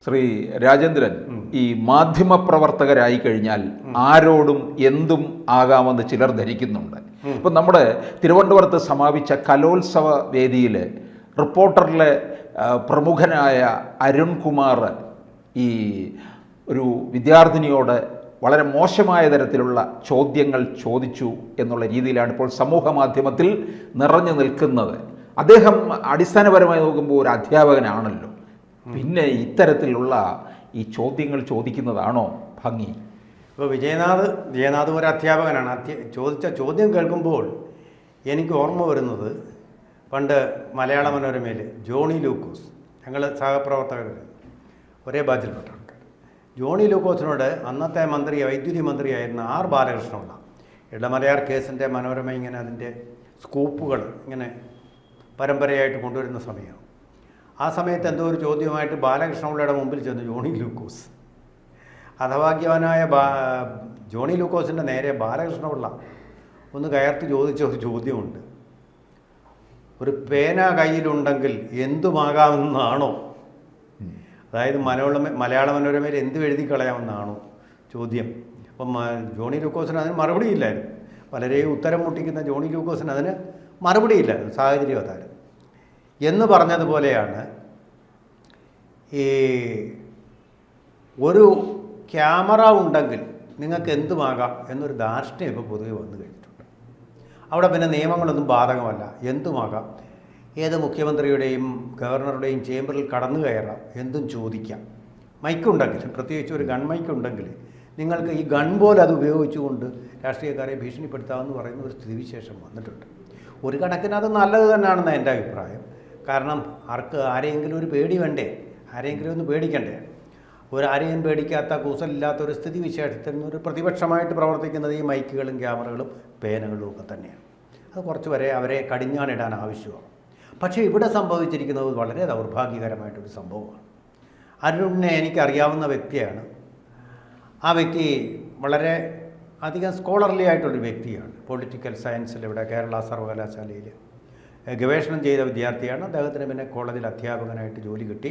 ശ്രീ രാജേന്ദ്രൻ, ഈ മാധ്യമപ്രവർത്തകരായി കഴിഞ്ഞാൽ ആരോടും എന്തും ആകാമെന്ന് ചിലർ ധരിക്കുന്നുണ്ട്. ഇപ്പം നമ്മുടെ തിരുവനന്തപുരത്ത് സമാപിച്ച കലോത്സവ വേദിയിൽ റിപ്പോർട്ടറിലെ പ്രമുഖനായ അരുൺകുമാർ ഈ ഒരു വിദ്യാർത്ഥിനിയോട് വളരെ മോശമായ തരത്തിലുള്ള ചോദ്യങ്ങൾ ചോദിച്ചു എന്നുള്ള രീതിയിലാണ് ഇപ്പോൾ സമൂഹ മാധ്യമത്തിൽ നിറഞ്ഞു നിൽക്കുന്നത്. അദ്ദേഹം അടിസ്ഥാനപരമായി നോക്കുമ്പോൾ ഒരു അധ്യാപകനാണല്ലോ, പിന്നെ ഇത്തരത്തിലുള്ള ഈ ചോദ്യങ്ങൾ ചോദിക്കുന്നതാണോ ഭംഗി? ഇപ്പോൾ ജയനാഥ് ഒരു അധ്യാപകനാണ്. ചോദിച്ച ചോദ്യം കേൾക്കുമ്പോൾ എനിക്ക് ഓർമ്മ വരുന്നത് പണ്ട് മലയാള മനോരമയിൽ ജോണി ലൂക്കോസ്, ഞങ്ങൾ സഹപ്രവർത്തകർ ഒരേ ബാച്ചിൽപ്പെട്ട ആൾക്കാർ, ജോണി ലൂക്കോസിനോട് അന്നത്തെ വൈദ്യുതി മന്ത്രിയായിരുന്ന ആർ ബാലകൃഷ്ണപിള്ള, ഇടമലയാർ കേസിൻ്റെ മനോരമ ഇങ്ങനെ അതിൻ്റെ സ്കൂപ്പുകൾ ഇങ്ങനെ പരമ്പരയായിട്ട് കൊണ്ടുവരുന്ന സമയമാണ്. ആ സമയത്ത് എന്തോ ഒരു ചോദ്യമായിട്ട് ബാലകൃഷ്ണപിള്ളയുടെ മുമ്പിൽ ചെന്നു ജോണി ലൂക്കോസ്. ഹതഭാഗ്യവാനായ ജോണി ലൂക്കോസിൻ്റെ നേരെ ബാലകൃഷ്ണപിള്ള ഒന്ന് കയർത്തി ചോദിച്ച ഒരു ചോദ്യമുണ്ട്. ഒരു പേന കയ്യിലുണ്ടെങ്കിൽ എന്തുമാകാമെന്നാണോ? അതായത് മലയാള മനോരമയിൽ എന്തും എഴുതി കളയാമെന്നാണോ ചോദ്യം. അപ്പം ജോണി ലൂക്കോസിന് അതിന് മറുപടിയില്ലായിരുന്നു. പലരെയും ഉത്തരം മുട്ടിക്കുന്ന ജോണി ലൂക്കോസിന് അതിന് മറുപടിയില്ലായിരുന്നു. സാഹചര്യം അതായിരുന്നു. എന്ന് പറഞ്ഞതുപോലെയാണ് ഈ ഒരു ക്യാമറ ഉണ്ടെങ്കിൽ നിങ്ങൾക്ക് എന്തുമാകാം എന്നൊരു ധാർഷ്ട്യം ഇപ്പോൾ പൊതുവെ വന്നു കഴിഞ്ഞിട്ടുണ്ട്. അവിടെ പിന്നെ നിയമങ്ങളൊന്നും ബാധകമല്ല, എന്തുമാകാം. ഏത് മുഖ്യമന്ത്രിയുടെയും ഗവർണറുടെയും ചേംബറിൽ കടന്നു കയറാം, എന്തും ചോദിക്കാം. മൈക്കുണ്ടെങ്കിൽ, പ്രത്യേകിച്ച് ഒരു ഗൺ മൈക്കുണ്ടെങ്കിൽ നിങ്ങൾക്ക് ഈ ഗൺ പോലെ അത് ഉപയോഗിച്ചുകൊണ്ട് രാഷ്ട്രീയക്കാരെ ഭീഷണിപ്പെടുത്താമെന്ന് പറയുന്ന ഒരു സ്ഥിതിവിശേഷം വന്നിട്ടുണ്ട്. ഒരു കണക്കിന് അത് നല്ലത് തന്നെയാണെന്ന് എൻ്റെ അഭിപ്രായം. കാരണം ആരെങ്കിലും ഒരു പേടി വേണ്ടേ, ആരെങ്കിലും ഒന്ന് പേടിക്കണ്ടേ. ആരെയും പേടിക്കാത്ത കൂസലില്ലാത്ത ഒരു സ്ഥിതിവിശേഷത്തിൽ ഒരു പ്രതിപക്ഷമായിട്ട് പ്രവർത്തിക്കുന്നത് ഈ മൈക്കുകളും ക്യാമറകളും പേനകളും ഒക്കെ തന്നെയാണ്. അത് കുറച്ച് വരെ അവരെ കടിഞ്ഞാണിടാൻ ആവശ്യമാണ്. പക്ഷേ ഇവിടെ സംഭവിച്ചിരിക്കുന്നത് വളരെ ദൗർഭാഗ്യകരമായിട്ടൊരു സംഭവമാണ്. അരുണിനെ എനിക്കറിയാവുന്ന വ്യക്തിയാണ്. ആ വ്യക്തി വളരെ അധികം സ്കോളർലി ആയിട്ടുള്ളൊരു വ്യക്തിയാണ്. പൊളിറ്റിക്കൽ സയൻസിൽ ഇവിടെ കേരള സർവകലാശാലയിൽ ഗവേഷണം ചെയ്ത വിദ്യാർത്ഥിയാണ്. അദ്ദേഹത്തിന് പിന്നെ കോളേജിൽ അധ്യാപകനായിട്ട് ജോലി കിട്ടി.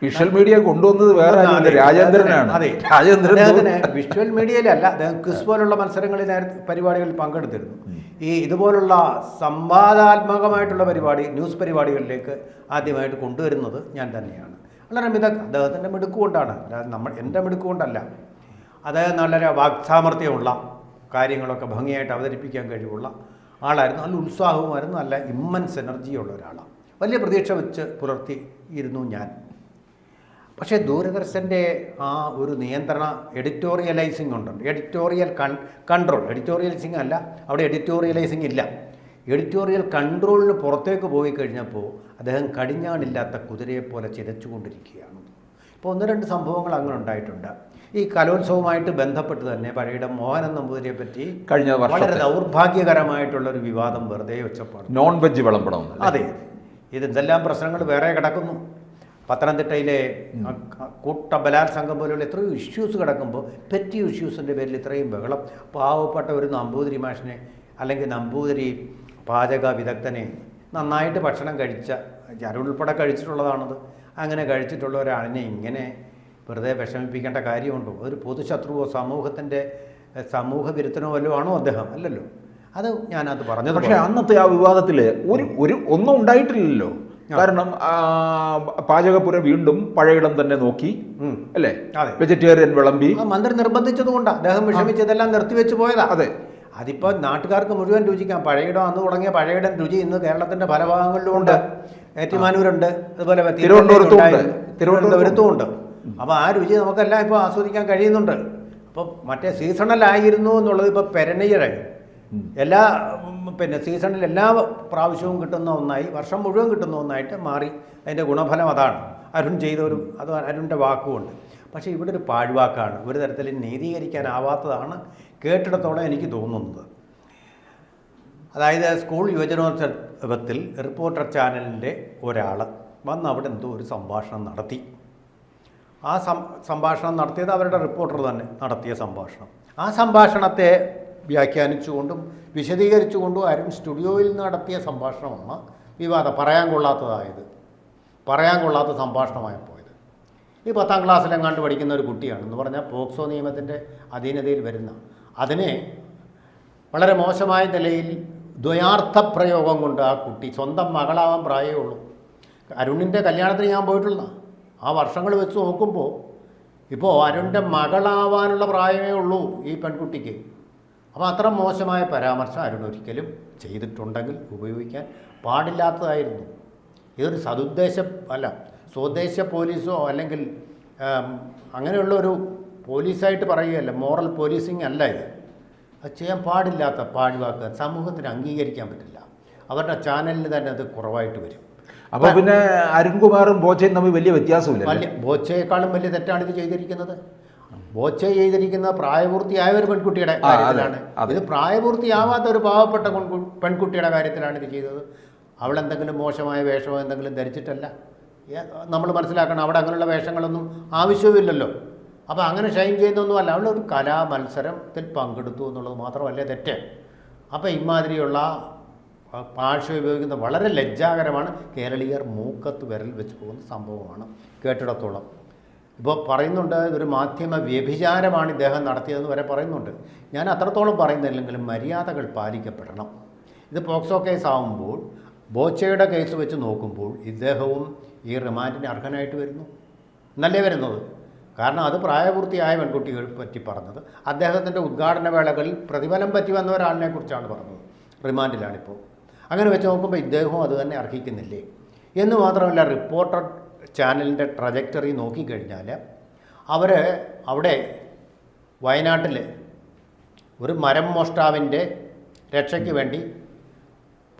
വിഷ്വൽ മീഡിയ കൊണ്ടുവന്നത് വേറെ രാജേന്ദ്രനാണ്. അതെ, അദ്ദേഹത്തിന് വിഷ്വൽ മീഡിയയിലല്ല, അദ്ദേഹം ക്വിസ് പോലുള്ള മത്സരങ്ങളിൽ പരിപാടികളിൽ പങ്കെടുത്തിരുന്നു. ഇതുപോലുള്ള സംവാദാത്മകമായിട്ടുള്ള ന്യൂസ് പരിപാടികളിലേക്ക് ആദ്യമായിട്ട് കൊണ്ടുവരുന്നത് ഞാൻ തന്നെയാണ്. വളരെ അദ്ദേഹത്തിൻ്റെ മിടുക്കുകൊണ്ടാണ്, എൻ്റെ മിടുക്കുകൊണ്ടല്ല. അദ്ദേഹം നല്ല വാക്സാമർത്ഥ്യമുള്ള കാര്യങ്ങളൊക്കെ ഭംഗിയായിട്ട് അവതരിപ്പിക്കാൻ കഴിവുള്ള ആളായിരുന്നു. നല്ല ഉത്സാഹവുമായിരുന്നു, നല്ല ഇമ്മൻസ് എനർജിയുള്ള ഒരാളാണ്. വലിയ പ്രതീക്ഷ വെച്ച് പുലർത്തിയിരുന്നു ഞാൻ. പക്ഷേ ദൂരദർശൻ്റെ ആ ഒരു എഡിറ്റോറിയലൈസിങ് ഉണ്ടുണ്ട്. എഡിറ്റോറിയൽ കൺട്രോൾ, എഡിറ്റോറിയലൈസിങ് അല്ല, അവിടെ എഡിറ്റോറിയലൈസിങ് ഇല്ല. എഡിറ്റോറിയൽ കൺട്രോളിന് പുറത്തേക്ക് പോയി കഴിഞ്ഞപ്പോൾ അദ്ദേഹം കടിഞ്ഞാണില്ലാത്ത കുതിരയെപ്പോലെ ചിരച്ചുകൊണ്ടിരിക്കുകയാണ്. ഇപ്പോൾ ഒന്ന് രണ്ട് സംഭവങ്ങൾ അങ്ങനെ ഉണ്ടായിട്ടുണ്ട്. ഈ കലോത്സവവുമായിട്ട് ബന്ധപ്പെട്ട് തന്നെ പഴയുടെ മോഹനൻ നമ്പൂതിരിയെ പറ്റി കഴിഞ്ഞ വളരെ ദൗർഭാഗ്യകരമായിട്ടുള്ളൊരു വിവാദം വെറുതെ വെച്ചപ്പോൾ നോൺ വെജ് വിളമ്പണം. അതെ, ഇതെന്തെല്ലാം പ്രശ്നങ്ങൾ വേറെ കിടക്കുന്നു. പത്തനംതിട്ടയിലെ കൂട്ട ബലാത്സംഗം പോലെയുള്ള എത്രയോ ഇഷ്യൂസ് കിടക്കുമ്പോൾ പെറ്റി ഇഷ്യൂസിൻ്റെ പേരിൽ ഇത്രയും ബഹളം. പാവപ്പെട്ട ഒരു നമ്പൂതിരി മാഷിനെ അല്ലെങ്കിൽ നമ്പൂതിരി പാചക വിദഗ്ധനെ നന്നായിട്ട് ഭക്ഷണം കഴിച്ച, ഞാനുൾപ്പെടെ കഴിച്ചിട്ടുള്ളതാണത്, അങ്ങനെ കഴിച്ചിട്ടുള്ള ഒരാളിനെ ഇങ്ങനെ വെറുതെ വിഷമിപ്പിക്കേണ്ട കാര്യമുണ്ടോ? ഒരു പൊതുശത്രുവോ സമൂഹത്തിൻ്റെ സമൂഹ വിരുദ്ധനോ വല്ലതും ആണോ അദ്ദേഹം? അല്ലല്ലോ. അത് ഞാനത് പറഞ്ഞത്. പക്ഷേ അന്നത്തെ ആ വിവാദത്തിൽ ഒന്നും ഉണ്ടായിട്ടില്ലല്ലോ. കാരണം പാചകപ്പുര വീണ്ടും പഴയിടം തന്നെ നോക്കി, അല്ലേ? വെജിറ്റേറിയൻ വിളമ്പി. മന്ത്രി നിർബന്ധിച്ചതുകൊണ്ടാണ് അദ്ദേഹം വിഷമിച്ചതെല്ലാം നിർത്തിവെച്ച് പോയതാ. അതെ, അതിപ്പോൾ നാട്ടുകാർക്ക് മുഴുവൻ രുചിക്കാം. പഴയിടം അന്ന് തുടങ്ങിയ പഴയിടം രുചി ഇന്ന് കേരളത്തിൻ്റെ പല ഭാഗങ്ങളിലും ഉണ്ട്. ഏറ്റുമാനൂരുണ്ട്, അതുപോലെ തിരുവനന്തപുരത്തും ഉണ്ട്. അപ്പോൾ ആ രുചി നമുക്കെല്ലാം ഇപ്പോൾ ആസ്വദിക്കാൻ കഴിയുന്നുണ്ട്. അപ്പോൾ മറ്റേ സീസണലായിരുന്നു എന്നുള്ളത് ഇപ്പോൾ പെരനീയറായി. സീസണിൽ എല്ലാ പ്രാവശ്യവും കിട്ടുന്ന ഒന്നായി, വർഷം മുഴുവൻ കിട്ടുന്ന ഒന്നായിട്ട് മാറി. അതിൻ്റെ ഗുണഫലം അതാണ്. അരുൺ അത് അരുണിൻ്റെ വാക്കുകൊണ്ട്. പക്ഷേ ഇവിടെ ഒരു പാഴ്വാക്കാണ്, ഒരു തരത്തിൽ നീതീകരിക്കാനാവാത്തതാണ് കേട്ടിടത്തോളം എനിക്ക് തോന്നുന്നത്. അതായത് സ്കൂൾ യുവജനോത്സവത്തിൽ റിപ്പോർട്ടർ ചാനലിൻ്റെ ഒരാൾ വന്ന് അവിടെ എന്തോ ഒരു സംഭാഷണം നടത്തി. ആ സംഭാഷണം നടത്തിയത് അവരുടെ റിപ്പോർട്ടർ തന്നെ നടത്തിയ സംഭാഷണം. ആ സംഭാഷണത്തെ വ്യാഖ്യാനിച്ചുകൊണ്ടും വിശദീകരിച്ചുകൊണ്ടും അരുൺ സ്റ്റുഡിയോയിൽ നടത്തിയ സംഭാഷണമാണ് പറയാൻ കൊള്ളാത്ത സംഭാഷണമായി പോയത്. ഈ 10ാം ക്ലാസ്സിലെങ്ങാണ്ട് പഠിക്കുന്ന ഒരു കുട്ടിയാണെന്ന് പറഞ്ഞാൽ പോക്സോ നിയമത്തിൻ്റെ അധീനതയിൽ വരുന്ന അതിനെ വളരെ മോശമായ നിലയിൽ ദ്വയാർത്ഥ പ്രയോഗം കൊണ്ട് ആ കുട്ടി സ്വന്തം മകളാവാൻ പ്രായമേ ഉള്ളൂ. അരുണിൻ്റെ കല്യാണത്തിന് ഞാൻ പോയിട്ടുള്ള ആ വർഷങ്ങൾ വെച്ച് നോക്കുമ്പോൾ ഇപ്പോൾ അരുണിൻ്റെ മകളാവാനുള്ള പ്രായമേ ഉള്ളൂ ഈ പെൺകുട്ടിക്ക്. അപ്പോൾ അത്ര മോശമായ പരാമർശം അരുൺ ഒരിക്കലും ചെയ്തിട്ടുണ്ടെങ്കിൽ ഉപയോഗിക്കാൻ പാടില്ലാത്തതായിരുന്നു. ഇതൊരു സ്വദേശ പോലീസോ അല്ലെങ്കിൽ അങ്ങനെയുള്ളൊരു പോലീസായിട്ട് പറയുകയല്ല, മോറൽ പോലീസിങ് അല്ല ഇത്. അത് ചെയ്യാൻ പാടില്ലാത്ത പാഴ്വാക്ക് സമൂഹത്തിന് അംഗീകരിക്കാൻ പറ്റില്ല. അവരുടെ ചാനലിന് തന്നെ അത് കുറവായിട്ട് വരും. അപ്പോൾ പിന്നെ അരുൺകുമാറും ബോച്ചയും തമ്മിൽ വലിയ വ്യത്യാസമില്ല. ബോച്ചയെക്കാളും വലിയ തെറ്റാണ് ഇത് ചെയ്തിരിക്കുന്നത്. ബോച്ച ചെയ്തിരിക്കുന്ന പ്രായപൂർത്തിയായ ഒരു പെൺകുട്ടിയുടെ കാര്യത്തിലാണ്. ഇത് പ്രായപൂർത്തിയാവാത്ത ഒരു പാവപ്പെട്ട പെൺകുട്ടിയുടെ കാര്യത്തിലാണ് ഇത് ചെയ്തത്. അവളെന്തെങ്കിലും മോശമായ വേഷമോ എന്തെങ്കിലും ധരിച്ചിട്ടല്ല. നമ്മൾ മനസ്സിലാക്കണം, അവിടെ അങ്ങനെയുള്ള വേഷങ്ങളൊന്നും ആവശ്യമില്ലല്ലോ. അപ്പോൾ അങ്ങനെ ഷൈൻ ചെയ്യുന്നൊന്നുമല്ല. അവളൊരു കലാമത്സരത്തിൽ പങ്കെടുത്തു എന്നുള്ളത് മാത്രമല്ല തെറ്റ്. അപ്പോൾ ഇമാതിരിയുള്ള ഭാഷ ഉപയോഗിക്കുന്നത് വളരെ ലജ്ജാകരമാണ്. കേരളീയർ മൂക്കത്ത് വിരൽ വെച്ച് പോകുന്ന സംഭവമാണ് കേട്ടിടത്തോളം. ഇപ്പോൾ പറയുന്നുണ്ട് ഇതൊരു മാധ്യമ വ്യഭിചാരമാണ് ഇദ്ദേഹം നടത്തിയതെന്ന് വരെ പറയുന്നുണ്ട്. ഞാൻ അത്രത്തോളം പറയുന്നില്ലെങ്കിലും മര്യാദകൾ പാലിക്കപ്പെടണം. ഇത് പോക്സോ കേസ് ആകുമ്പോൾ ബോച്ചയുടെ കേസ് വെച്ച് നോക്കുമ്പോൾ ഇദ്ദേഹവും ഈ റിമാൻഡിന് അർഹനായിട്ട് വരുന്നു എന്നല്ലേ വരുന്നത്. കാരണം അത് പ്രായപൂർത്തിയായ പെൺകുട്ടികൾ പറ്റി പറഞ്ഞത് അദ്ദേഹത്തിൻ്റെ ഉദ്ഘാടന വേളകളിൽ പ്രതിഫലം പറ്റി വന്ന ഒരാളിനെ കുറിച്ചാണ് പറഞ്ഞത്. റിമാൻഡിലാണിപ്പോൾ. അങ്ങനെ വെച്ച് നോക്കുമ്പോൾ ഇദ്ദേഹവും അത് തന്നെ അർഹിക്കുന്നില്ലേ എന്ന് മാത്രമല്ല, റിപ്പോർട്ടർ ചാനലിൻ്റെ ട്രജക്ടറി നോക്കിക്കഴിഞ്ഞാൽ അവർ അവിടെ വയനാട്ടിൽ ഒരു മരം മോഷ്ടാവിൻ്റെ രക്ഷയ്ക്ക് വേണ്ടി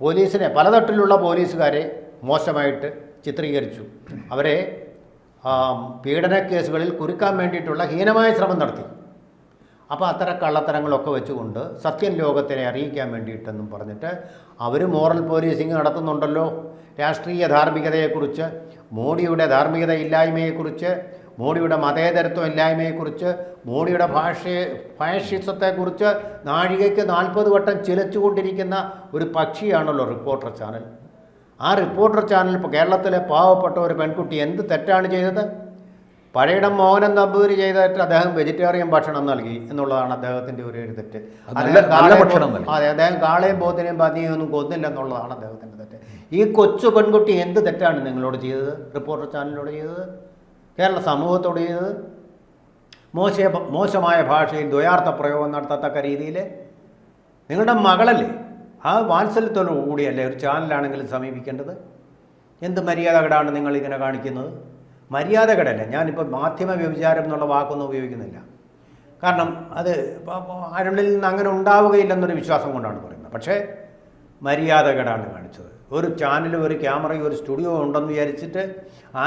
പോലീസിനെ പലതട്ടിലുള്ള പോലീസുകാരെ മോശമായിട്ട് ചിത്രീകരിച്ചു. അവരെ പീഡന കേസുകളിൽ കുരുക്കാൻ വേണ്ടിയിട്ടുള്ള ഹീനമായ ശ്രമം നടത്തി. അപ്പോൾ അത്തരം കള്ളത്തരങ്ങളൊക്കെ വെച്ചുകൊണ്ട് സത്യം ലോകത്തിനെ അറിയിക്കാൻ വേണ്ടിയിട്ടെന്നും പറഞ്ഞിട്ട് അവർ മോറൽ പോലീസിങ് നടത്തുന്നുണ്ടല്ലോ. രാഷ്ട്രീയ ധാർമ്മികതയെക്കുറിച്ച്, മോഡിയുടെ ധാർമ്മികത ഇല്ലായ്മയെക്കുറിച്ച്, മോഡിയുടെ മതേതരത്വം ഇല്ലായ്മയെക്കുറിച്ച്, മോഡിയുടെ ഫാഷിസത്തെക്കുറിച്ച് നാഴികയ്ക്ക് 40 വട്ടം ചിലച്ചുകൊണ്ടിരിക്കുന്ന ഒരു പക്ഷിയാണല്ലോ റിപ്പോർട്ടർ ചാനൽ. ആ റിപ്പോർട്ടർ ചാനൽ ഇപ്പോൾ കേരളത്തിലെ പാവപ്പെട്ട ഒരു പെൺകുട്ടി എന്ത് തെറ്റാണ് ചെയ്തത്? പഴയിടം മോഹനൻ നമ്പൂതിരി ചെയ്ത തെറ്റ് അദ്ദേഹം വെജിറ്റേറിയൻ ഭക്ഷണം നൽകി എന്നുള്ളതാണ് അദ്ദേഹത്തിൻ്റെ ഒരു തെറ്റ്. അതെ, അദ്ദേഹം കാളയും പോത്തിനെയും പന്നിയും ഒന്നും കൊന്നില്ല എന്നുള്ളതാണ് അദ്ദേഹത്തിൻ്റെ തെറ്റ്. ഈ കൊച്ചു പെൺകുട്ടി എന്ത് തെറ്റാണ് നിങ്ങളോട് ചെയ്തത്? റിപ്പോർട്ടർ ചാനലിനോട് ചെയ്തത്, കേരള സമൂഹത്തോട് ചെയ്തത്? മോശമായ ഭാഷയിൽ ദ്വയാർത്ഥ പ്രയോഗം നടത്തത്തക്ക രീതിയിൽ നിങ്ങളുടെ മകളല്ലേ, ആ വാത്സല്യത്തോടു കൂടിയല്ലേ ഒരു ചാനലാണെങ്കിലും സമീപിക്കേണ്ടത്? എന്ത് മര്യാദകേടാണ് നിങ്ങളിങ്ങനെ കാണിക്കുന്നത്? മര്യാദകേടല്ല. ഞാനിപ്പോൾ മാധ്യമ വ്യഭിചാരം എന്നുള്ള വാക്കൊന്നും ഉപയോഗിക്കുന്നില്ല. കാരണം അത് അരുണിൽ നിന്ന് അങ്ങനെ ഉണ്ടാവുകയില്ലെന്നൊരു വിശ്വാസം കൊണ്ടാണ് പറയുന്നത്. പക്ഷേ മര്യാദകേടാണ് കാണിച്ചത്. ഒരു ചാനലും ഒരു ക്യാമറയും ഒരു സ്റ്റുഡിയോ ഉണ്ടെന്ന് വിചാരിച്ചിട്ട്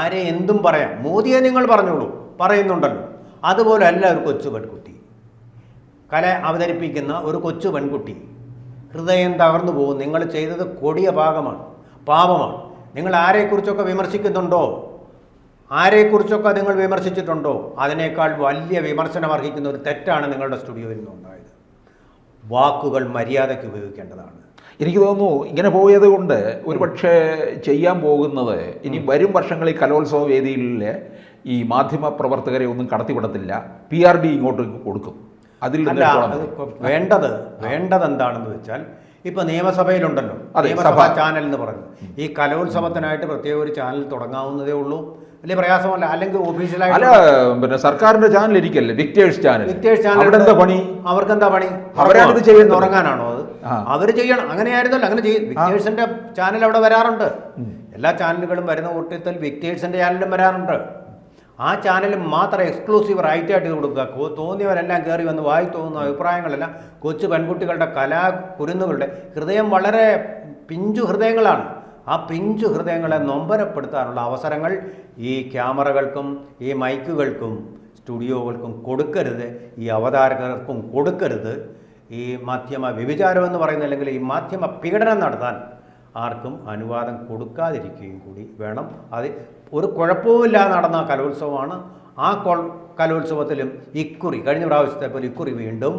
ആരെ എന്തും പറയാം. മോദിയെ നിങ്ങൾ പറഞ്ഞോളൂ, പറയുന്നുണ്ടല്ലോ. അതുപോലെ അല്ല ഒരു കൊച്ചു പെൺകുട്ടി, കല അവതരിപ്പിക്കുന്ന ഒരു കൊച്ചു പെൺകുട്ടി. ഹൃദയം തകർന്നു പോകും. നിങ്ങൾ ചെയ്തത് കൊടിയ പാപമാണ്. നിങ്ങൾ ആരെക്കുറിച്ചൊക്കെ വിമർശിക്കുന്നുണ്ടോ, ആരെക്കുറിച്ചൊക്കെ നിങ്ങൾ വിമർശിച്ചിട്ടുണ്ടോ, അതിനേക്കാൾ വലിയ വിമർശനം അർഹിക്കുന്ന ഒരു തെറ്റാണ് നിങ്ങളുടെ സ്റ്റുഡിയോയിൽ നിന്നുണ്ടായത്. വാക്കുകൾ മര്യാദയ്ക്ക് ഉപയോഗിക്കേണ്ടതാണ്. എനിക്ക് തോന്നുന്നു ഇങ്ങനെ പോയത് കൊണ്ട് ഒരുപക്ഷെ ചെയ്യാൻ പോകുന്നത് ഇനി വരും വർഷങ്ങളിൽ കലോത്സവ വേദിയിൽ ഈ മാധ്യമ പ്രവർത്തകരെ ഒന്നും കടത്തിവിടത്തില്ല, PRD ഇങ്ങോട്ട് കൊടുക്കും. അതിൽ വേണ്ടത് എന്താണെന്ന് വെച്ചാൽ ഇപ്പോൾ നിയമസഭയിലുണ്ടല്ലോ നിയമസഭാ ചാനൽ എന്ന് പറഞ്ഞു. ഈ കലോത്സവത്തിനായിട്ട് പ്രത്യേക ഒരു ചാനൽ തുടങ്ങാവുന്നതേ ഉള്ളൂ. വലിയ പ്രയാസമല്ല. അല്ലെങ്കിൽ ഒഫീഷ്യലായിട്ട് പിന്നെ സർക്കാരിന്റെ ചാനൽ ഇരിക്കല്ലേ, വിക്ടേഴ്സ് ചാനൽ. അവർക്കെന്താ പണി? അവരാണിത് ചെയ്യുന്നത്. ഉറങ്ങാനാണോ അത്? അവർ ചെയ്യണം. അങ്ങനെയായിരുന്നല്ലോ, അങ്ങനെ ചെയ്യും. വിക്ടേഴ്സിന്റെ ചാനൽ അവിടെ വരാറുണ്ട്. എല്ലാ ചാനലുകളും വരുന്ന കൂട്ടത്തിൽ വിക്ടേഴ്സിന്റെ ചാനലും വരാറുണ്ട്. ആ ചാനൽ മാത്രം എക്സ്ക്ലൂസീവ് റൈറ്റായിട്ട് ഇത് കൊടുക്കുക. തോന്നിയവരെല്ലാം കയറി വന്ന് വായി തോന്നുന്ന അഭിപ്രായങ്ങളെല്ലാം കൊച്ചു പെൺകുട്ടികളുടെ കുരുന്നുകളുടെ ഹൃദയം വളരെ പിഞ്ചു ഹൃദയങ്ങളാണ്. ആ പിഞ്ചു ഹൃദയങ്ങളെ നൊമ്പരപ്പെടുത്താനുള്ള അവസരങ്ങൾ ഈ ക്യാമറകൾക്കും ഈ മൈക്കുകൾക്കും സ്റ്റുഡിയോകൾക്കും കൊടുക്കരുത്, ഈ അവതാരകർക്കും കൊടുക്കരുത്. ഈ മാധ്യമ വ്യഭിചാരം എന്ന് പറയുന്ന അല്ലെങ്കിൽ ഈ മാധ്യമ പീഡനം നടത്താൻ ആർക്കും അനുവാദം കൊടുക്കാതിരിക്കുകയും കൂടി വേണം. അത് ഒരു കുഴപ്പവുമില്ലാതെ നടന്ന കലോത്സവമാണ്. ആ കലോത്സവത്തിലും കഴിഞ്ഞ പ്രാവശ്യത്തെ പോലെ ഇക്കുറി വീണ്ടും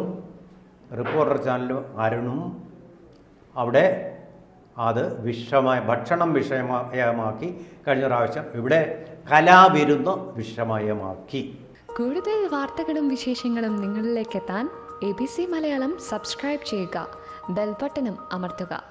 റിപ്പോർട്ടർ ചാനലും അരുണും അവിടെ അത് ഭക്ഷണം വിഷമയമാക്കി. കഴിഞ്ഞ പ്രാവശ്യം ഇവിടെ കലാവിരുന്ന് വിഷമയമാക്കി. കൂടുതൽ വാർത്തകളും വിശേഷങ്ങളും നിങ്ങളിലേക്ക് എത്താൻ ABC മലയാളം സബ്സ്ക്രൈബ് ചെയ്യുക, ബെൽബട്ടനും അമർത്തുക.